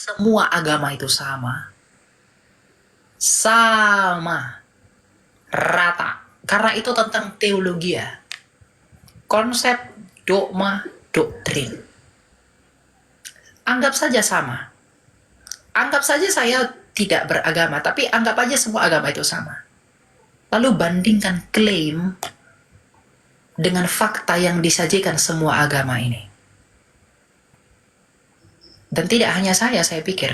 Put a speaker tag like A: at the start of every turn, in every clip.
A: semua agama itu sama. Sama. Rata. Karena itu tentang teologi ya. Konsep, dogma, doktrin. Anggap saja sama. Anggap saja saya tidak beragama, tapi anggap aja semua agama itu sama. Lalu bandingkan klaim dengan fakta yang disajikan semua agama ini. Dan tidak hanya saya pikir,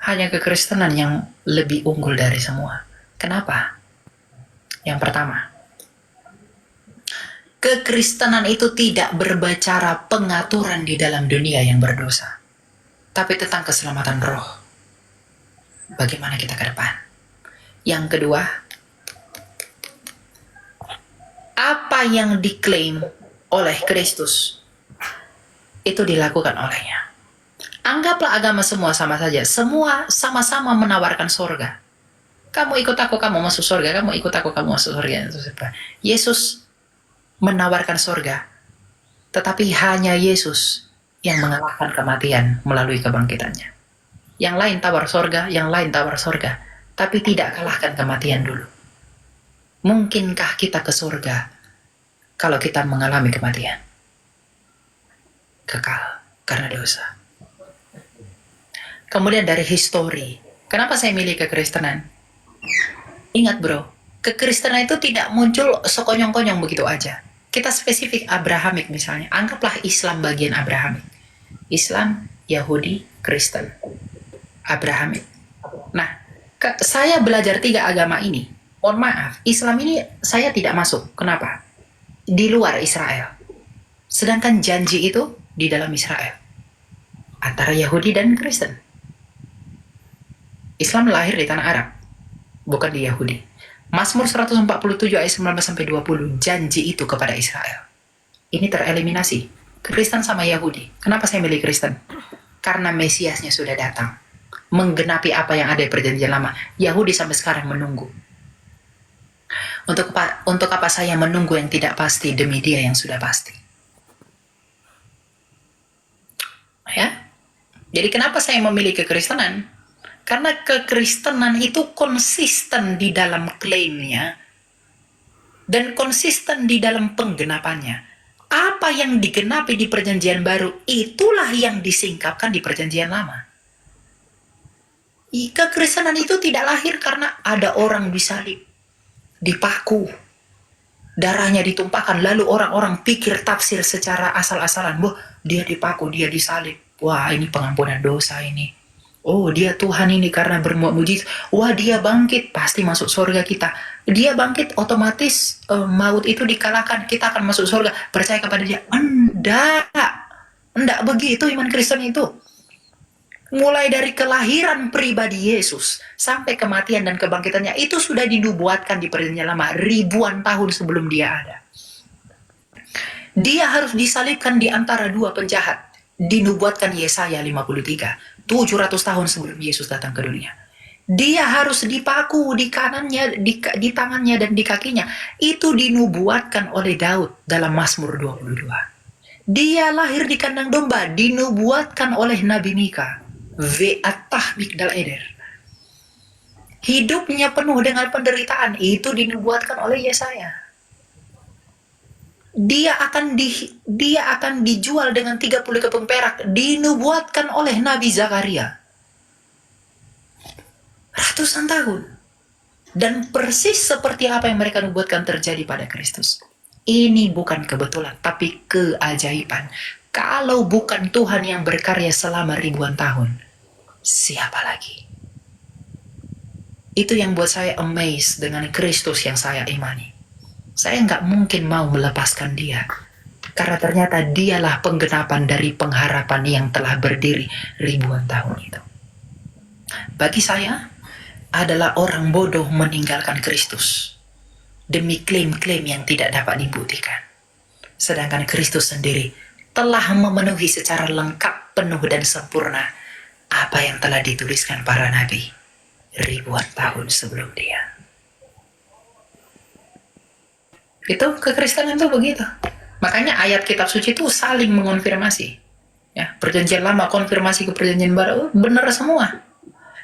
A: hanya kekristenan yang lebih unggul dari semua. Kenapa? Yang pertama, kekristenan itu tidak berbicara pengaturan di dalam dunia yang berdosa, tapi tentang keselamatan roh. Bagaimana kita ke depan? Yang kedua, apa yang diklaim oleh Kristus itu dilakukan olehnya. Anggaplah agama semua sama saja. Semua sama-sama menawarkan surga. Kamu ikut aku, kamu masuk surga. Kamu ikut aku, kamu masuk surga. Yesus menawarkan surga, tetapi hanya Yesus yang mengalahkan kematian melalui kebangkitannya. Yang lain tawar surga, yang lain tawar surga, tapi tidak kalahkan kematian dulu. Mungkinkah kita ke surga kalau kita mengalami kematian? Kekal karena dosa. Kemudian dari histori, kenapa saya milih kekristenan? Ingat bro, kekristenan itu tidak muncul sekonyong-konyong begitu aja. Kita spesifik Abrahamik misalnya, anggaplah Islam bagian Abrahamik. Islam, Yahudi, Kristen, Abrahamik. Nah, saya belajar 3 agama ini. Mohon maaf, Islam ini saya tidak masuk. Kenapa? Di luar Israel. Sedangkan janji itu di dalam Israel. Antara Yahudi dan Kristen. Islam lahir di tanah Arab, bukan di Yahudi. Mazmur 147 ayat 19-20, janji itu kepada Israel. Ini tereliminasi. Kristen sama Yahudi. Kenapa saya milih Kristen? Karena Mesiasnya sudah datang. Menggenapi apa yang ada di perjanjian lama. Yahudi sampai sekarang menunggu. Untuk apa saya menunggu yang tidak pasti demi dia yang sudah pasti? Ya. Jadi kenapa saya memilih kekristenan? Karena kekristenan itu konsisten di dalam klaimnya dan konsisten di dalam penggenapannya. Apa yang digenapi di perjanjian baru, itulah yang disingkapkan di perjanjian lama. Kekristenan itu tidak lahir karena ada orang disalib, dipaku, darahnya ditumpahkan, lalu orang-orang pikir tafsir secara asal-asalan. Wah, dia dipaku, dia disalib. Wah, ini pengampunan dosa ini. Oh, dia Tuhan ini karena berbuat mujizat. Wah, dia bangkit, pasti masuk surga kita. Dia bangkit, otomatis maut itu dikalahkan. Kita akan masuk surga. Percaya kepada dia. Enggak begitu iman Kristen itu. Mulai dari kelahiran pribadi Yesus sampai kematian dan kebangkitannya, itu sudah dinubuatkan di perjanjian lama ribuan tahun sebelum dia ada. Dia harus disalibkan di antara 2 penjahat. Dinubuatkan Yesaya 53. 700 tahun sebelum Yesus datang ke dunia. Dia harus dipaku di kanannya, di tangannya dan di kakinya. Itu dinubuatkan oleh Daud dalam Mazmur 22. Dia lahir di kandang domba, dinubuatkan oleh Nabi Mika. Ve'atah Migdal Eder. Hidupnya penuh dengan penderitaan, itu dinubuatkan oleh Yesaya. Dia akan dijual dengan 30 keping perak, dinubuatkan oleh Nabi Zakaria. Ratusan tahun. Dan persis seperti apa yang mereka nubuatkan terjadi pada Kristus. Ini bukan kebetulan, tapi keajaiban. Kalau bukan Tuhan yang berkarya selama ribuan tahun, siapa lagi? Itu yang buat saya amazed dengan Kristus yang saya imani. Saya nggak mungkin mau melepaskan dia. Karena ternyata dialah penggenapan dari pengharapan yang telah berdiri ribuan tahun itu. Bagi saya, adalah orang bodoh meninggalkan Kristus demi klaim-klaim yang tidak dapat dibuktikan. Sedangkan Kristus sendiri telah memenuhi secara lengkap, penuh dan sempurna apa yang telah dituliskan para nabi ribuan tahun sebelum dia. Itu kekristenan itu begitu. Makanya ayat kitab suci itu saling mengonfirmasi. Ya, perjanjian lama konfirmasi ke perjanjian baru benar semua.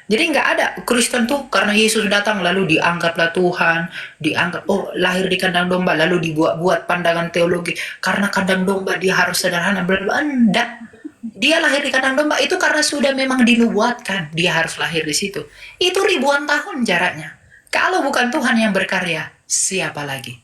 A: Jadi nggak ada Kristen tuh karena Yesus datang lalu dianggaplah Tuhan, dianggap lahir di kandang domba lalu dibuat-buat pandangan teologi karena kandang domba dia harus sederhana. Enggak. Dia lahir di kandang domba itu karena sudah memang dinubuatkan dia harus lahir di situ. Itu ribuan tahun jaraknya. Kalau bukan Tuhan yang berkarya, siapa lagi?